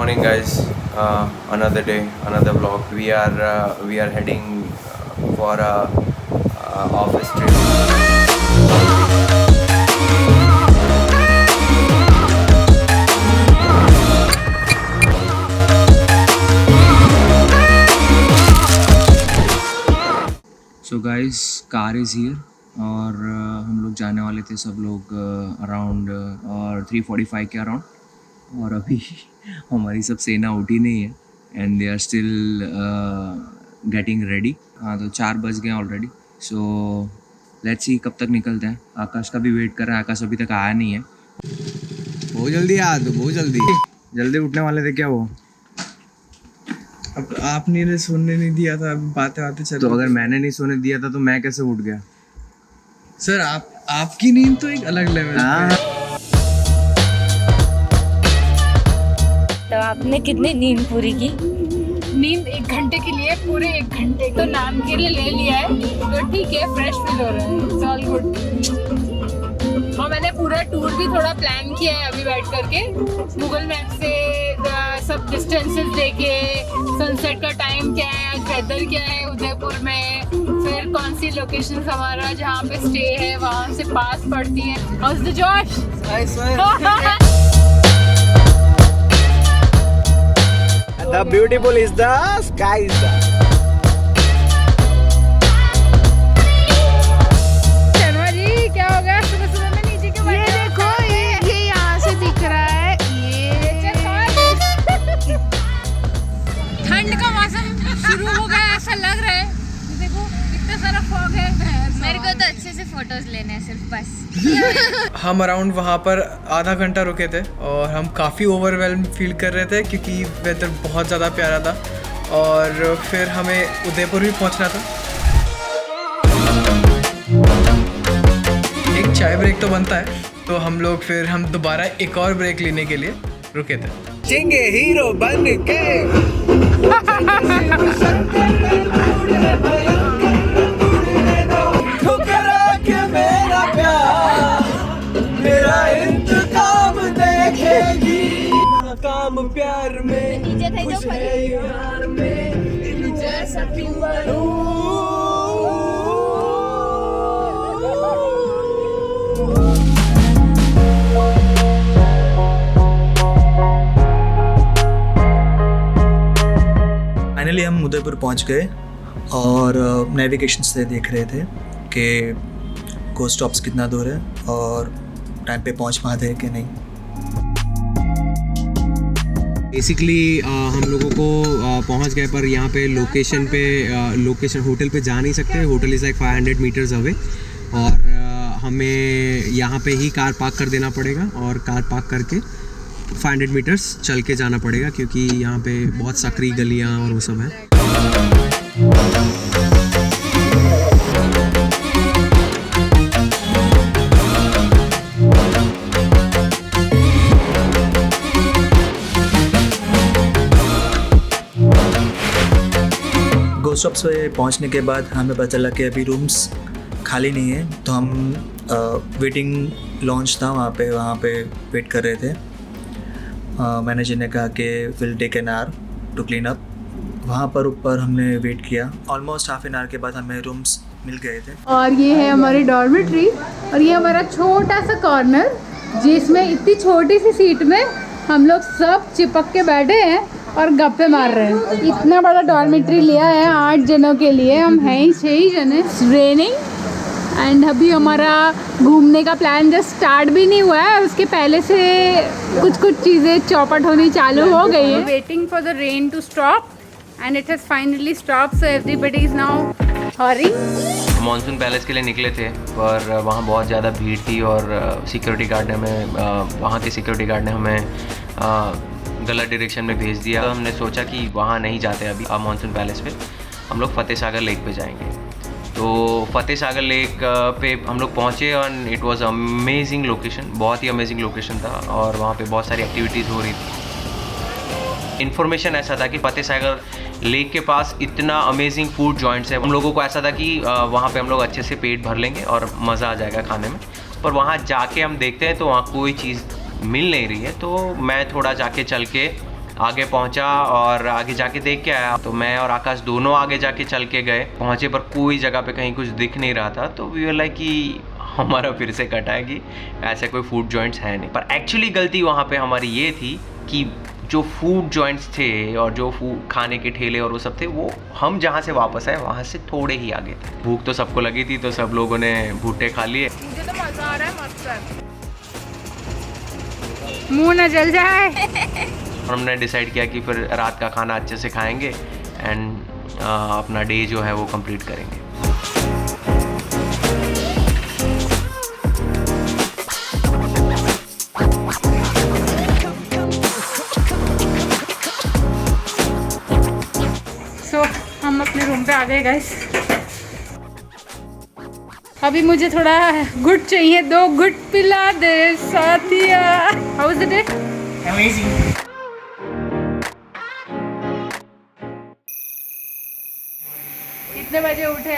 morning, guys. Another day, another vlog. We are heading for a office trip. So guys, car is here और हम लोग जाने वाले थे सब लोग अराउंड 3:45 के अराउंड, और अभी हमारी सब सेना उठी नहीं है and they are still getting ready. हाँ, तो 4 बज गए ऑलरेडी। सो लेट्स सी कब तक निकलते हैं। आकाश का भी वेट कर रहा है, आकाश अभी तक आया नहीं है। बहुत जल्दी आ तो बहुत जल्दी उठने वाले थे क्या वो? अब आपने सुनने नहीं दिया था, अभी बातें आते चल। तो अगर मैंने नहीं सोने दिया था तो मैं कैसे उठ गया? सर आपकी नींद तो एक अलग लेवल है। तो आपने कितनी नींद पूरी की? नींद 1 घंटे के लिए, पूरे 1 घंटे तो नाम के लिए ले लिया है, तो ठीक है, फ्रेश फील हो रहा है, इट्स ऑल गुड। और मैंने पूरा टूर भी थोड़ा प्लान किया है अभी बैठ करके, गूगल मैप से सब डिस्टेंसेस देके, सनसेट का टाइम क्या है, वेदर क्या है उदयपुर में, फिर कौन सी लोकेशन हमारा जहाँ पे स्टे है वहाँ से पास पड़ती है। How's the Josh? The beautiful is the skies. Sharma ji क्या हो गया सुबह सुबह में नीचे क्यों बैठे? ये देखो, ये यहाँ से दिख रहा है, ये ठंड का मौसम शुरू हो गया ऐसा लग रहा है। ये देखो कितना सारा फॉग है। मेरे को तो अच्छे से फोटोज लेने हैं सिर्फ, बस। हम अराउंड वहाँ पर आधा घंटा रुके थे और हम काफ़ी ओवरवेल्म फील कर रहे थे क्योंकि वेदर बहुत ज़्यादा प्यारा था, और फिर हमें उदयपुर भी पहुँचना था। एक चाय ब्रेक तो बनता है, तो हम दोबारा एक और ब्रेक लेने के लिए रुके थे। चेंगे हीरो बन के काम प्यार में नीचे थे जो प्यार में जैसा फाइनली हम उदयपुर पहुंच गए और नेविगेशन से देख रहे थे कि को स्टॉप्स कितना दूर है और टाइम पे पहुंच पाते हैं कि नहीं। बेसिकली हम लोगों को पहुंच गए, पर यहाँ पे लोकेशन होटल पे जा नहीं सकते। Hotel is like 500 meters away, और हमें यहाँ पे ही कार पार्क कर देना पड़ेगा, और कार पार्क करके 500 मीटर्स चल के जाना पड़ेगा क्योंकि यहाँ पे बहुत सकरी गलियाँ और वो सब है। गो स्टॉप से पहुंचने के बाद हमें पता चला कि अभी रूम्स खाली नहीं है, तो हम वेटिंग लॉन्च था वहाँ पे वेट कर रहे थे। मैनेजर ने कहा कि will take an hour to clean up. वहाँ पर ऊपर हमने वेट किया, ऑलमोस्ट हाफ एन आवर के बाद हमें रूम्स मिल गए थे। और ये है हमारी डॉर्मेट्री, और ये हमारा छोटा सा कॉर्नर जिसमें इतनी छोटी सी सीट में हम लोग सब चिपक के बैठे हैं और गप्पे मार रहे हैं। इतना बड़ा डॉर्मेट्री लिया है 8 जनों के लिए, हम हैं ही 6 ही जने। रेनिंग एंड अभी हमारा घूमने का प्लान जस्ट स्टार्ट भी नहीं हुआ है, उसके पहले से कुछ चीज़ें चौपट होनी चालू हो गई है। Waiting for the rain to stop and it has finally stop, so everybody is now hurrying. Monsoon Palace के लिए निकले थे, पर वहाँ बहुत ज़्यादा भीड़ थी और सिक्योरिटी गार्ड ने वहाँ के सिक्योरिटी गार्ड ने हमें गलत डायरेक्शन में भेज दिया। तो हमने सोचा कि वहाँ नहीं जाते अभी मॉनसून पैलेस पे, हम लोग फतेह सागर लेक पे जाएंगे। तो फतेह सागर लेक पे हम लोग पहुँचे और इट वाज अमेजिंग लोकेशन, बहुत ही अमेजिंग लोकेशन था, और वहाँ पे बहुत सारी एक्टिविटीज़ हो रही थी। इन्फॉर्मेशन ऐसा था कि फतेह सागर लेक के पास इतना अमेजिंग फूड जॉइंट्स है। हम लोगों को ऐसा था कि वहाँ पे हम लोग अच्छे से पेट भर लेंगे और मज़ा आ जाएगा खाने में, पर वहाँ जाके हम देखते हैं तो वहाँ कोई चीज़ मिल नहीं रही है। तो मैं थोड़ा जाके चल के आगे पहुंचा और आगे जाके देख के आया। तो मैं और आकाश दोनों आगे जाके चल के गए, पहुंचे पर कोई जगह पे कहीं कुछ दिख नहीं रहा था। तो वी वर लाइक कि हमारा फिर से कटाएगी, ऐसे कोई फूड जॉइंट्स है नहीं। पर एक्चुअली गलती वहाँ पे हमारी ये थी कि जो फूड जॉइंट्स थे और जो फूड खाने के ठेले और वो सब थे, वो हम जहाँ से वापस आए वहाँ से थोड़े ही आगे थे। भूख तो सबको लगी थी, तो सब लोगों ने भुट्टे खा लिए। मुझे तो मजा आ रहा है, मस्त है, मुंह न जल जाए। और हमने डिसाइड किया कि फिर रात का खाना अच्छे से खाएंगे एंड अपना डे जो है वो कंप्लीट करेंगे। हम अपने रूम पे आ गए गाइस। अभी मुझे थोड़ा गुड चाहिए, 2 गुड पिला दे साथिया। How is the day? Amazing. कितने बजे उठे?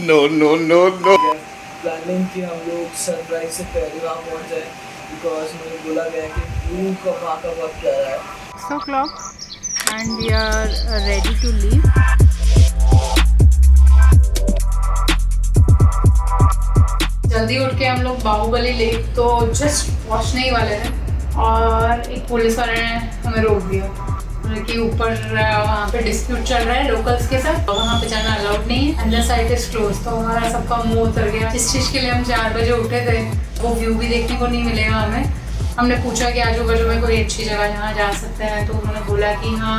No, no, no, no. Planning कि हम लोग सनराइज से पहले वहाँ पहुँच जाए, बिकॉज मुझे बोला गया कि व्यू का वहाँ का बहुत प्यारा है। 6 o'clock and we are ready to leave. जल्दी उठ के हम लोग बाहुबली लेक तो जस्ट पहुंचने ही वाले थे और एक पुलिस वाले ने हमें रोक दिया कि ऊपर वहाँ पे डिस्प्यूट चल रहा है लोकल्स के साथ, वहाँ पे जाना अलाउड नहीं है, अंदर साइड इज क्लोज। तो हमारा सबका मुंह उतर गया। जिस चीज़ के लिए हम 4 बजे उठे थे वो व्यू भी देखने को नहीं मिलेगा हमें। हमने पूछा कि आजू बाजू में कोई अच्छी जगह जहाँ जा सकते हैं, तो उन्होंने बोला कि हाँ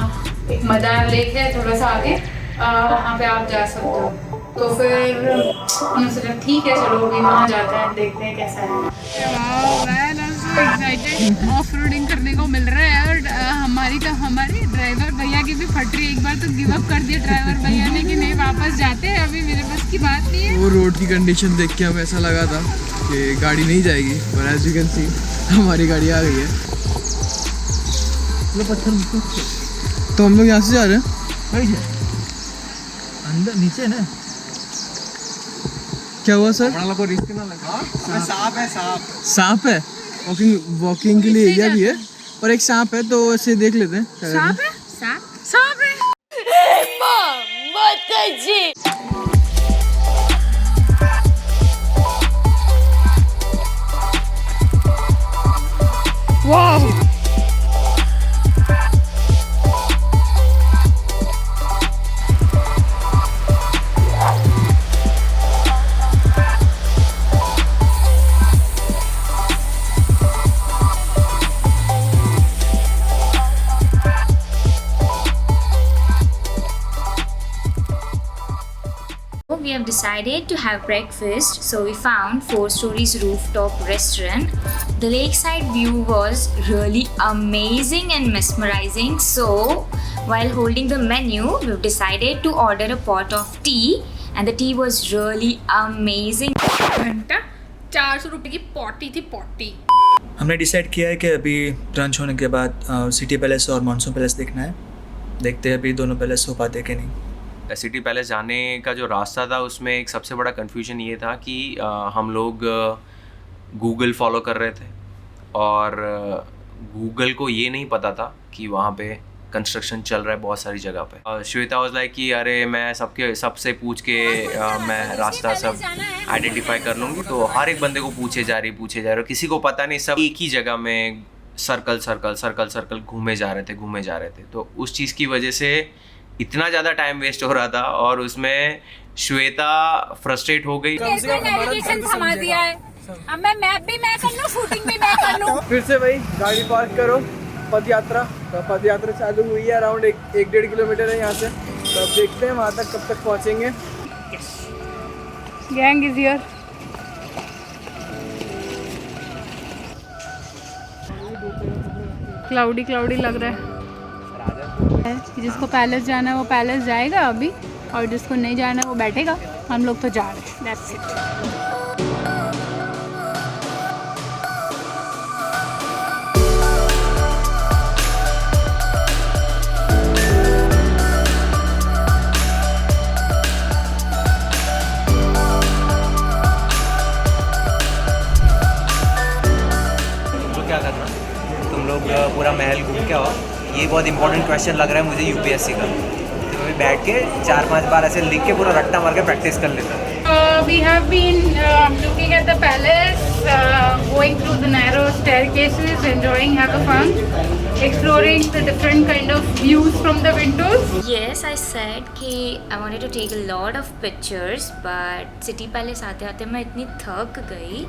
एक मदार लेक है थोड़ा सा आगे, वहाँ पे आप जा सकते हो। तो फिर हमने सोचा ठीक है चलो अभी वहाँ जाते हैं, देखते हैं कैसा है। एक्साइटेड, ऑफ रोडिंग करने को मिल रहा है और हमारी ड्राइवर भैया की भी फट रही है। एक बार तो गिव अप कर दिया ड्राइवर भैया ने कि नहीं वापस जाते हैं, अभी मेरे बस की बात नहीं है। वो रोड की कंडीशन देख के हमें ऐसा लगा था कि गाड़ी नहीं जाएगी, पर एज यू कैन सी हमारी गाड़ी आ गई है। तो हम लोग यहाँ से जा रहे हैं अंदर नीचे ना। क्या हुआ सर? सांप है, सांप। सांप है? वॉकिंग के लिए एरिया भी है और एक सांप है, तो ऐसे देख लेते हैं। सांप है? सांप है? वाह! We have decided to have breakfast, so we found 4 Stories rooftop restaurant. The lakeside view was really amazing and mesmerizing. So while holding the menu, we've decided to order a pot of tea, and the tea was really amazing. घंटा 400 रुपए की potty थी, potty. हमने decide किया है कि अभी brunch होने के बाद सिटी पैलेस और मानसून पैलेस देखना है। देखते हैं अभी दोनों पैलेस हो पाते कि नहीं। सिटी पैलेस जाने का जो रास्ता था उसमें एक सबसे बड़ा कन्फ्यूजन ये था कि हम लोग गूगल फॉलो कर रहे थे और गूगल को ये नहीं पता था कि वहाँ पे कंस्ट्रक्शन चल रहा है बहुत सारी जगह पे। श्वेता वाज लाइक कि अरे मैं सबसे पूछ के मैं रास्ता सब आइडेंटिफाई कर लूँगी। तो हर एक बंदे को पूछे जा रहे, किसी को पता नहीं, सब एक ही जगह में सर्कल घूमे जा रहे थे। तो उस चीज़ की वजह से इतना ज़्यादा टाइम वेस्ट हो रहा था और उसमें श्वेता फ्रस्ट्रेट हो गई। नेविगेशन थमा दिया है, अब मैं मैप भी मैं कर लूं, शूटिंग भी मैं कर लूं। फिर से भाई गाड़ी पार्क करो। पद यात्रा चालू हुई है, अराउंड 1-1.5 किलोमीटर है यहाँ से। तो अब देखते हैं वहाँ तक कब तक पहुँचेंगे। Gang is here. क्लाउडी लग रहा है। जिसको पैलेस जाना है वो पैलेस जाएगा अभी, और जिसको नहीं जाना है वो बैठेगा। हम लोग तो जा रहे हैं, दैट्स इट। क्या करना, तुम लोग पूरा महल घूम के आओ। ये बहुत इंपॉर्टेंट क्वेश्चन लग रहा है मुझे यूपीएससी का, तो मैं बैठ के 4-5 बार ऐसे लिख के पूरा रट्टा मार के प्रैक्टिस कर लेता हूँ। We have been looking at the palace, going through the narrow staircases, enjoying, having fun, exploring the different kind of views from the windows. Yes, I said कि I wanted to take a lot of pictures, but city palace आते आते मैं इतनी थक गई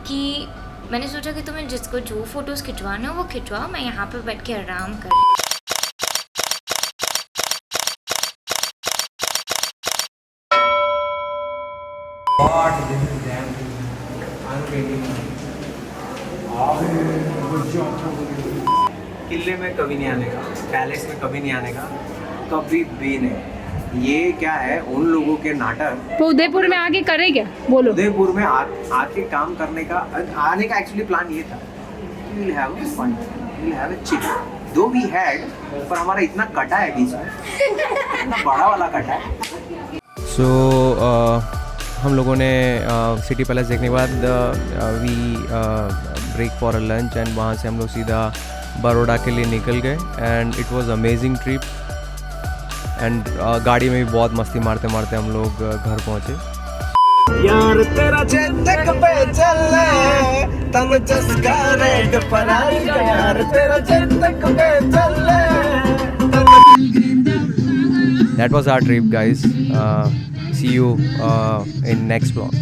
कि मैंने सोचा कि तुम्हें जिसको जो फोटोज़ खिंचवाना हो वो खिंचवाओ, मैं यहाँ पे बैठ के आराम कर। किले में कभी नहीं आने का, पैलेस में कभी नहीं आने का, कभी भी नहीं। ये क्या है उन लोगों के नाटक। तो उदयपुर में आके करे क्या, बोलो। उदयपुर में आके काम करने का, आने का एक्चुअली प्लान ये था, we'll have a fun, we'll have a chill, though we had, पर हमारा इतना कटा है बीच में, इतना बड़ा वाला कटा है। सो हम लोगों ने सिटी पैलेस देखने के बाद we break for a lunch and वहाँ से हम लोग सीधा बड़ौदा के लिए निकल गए and it was amazing trip and गाड़ी में भी बहुत मस्ती मारते मारते हम लोग घर पहुँचे। यार तेरा चेतक पे चले तन चस्का रेड पर आएगा, यार तेरा चेतक पे चले। That was our trip, guys. See you in next vlog.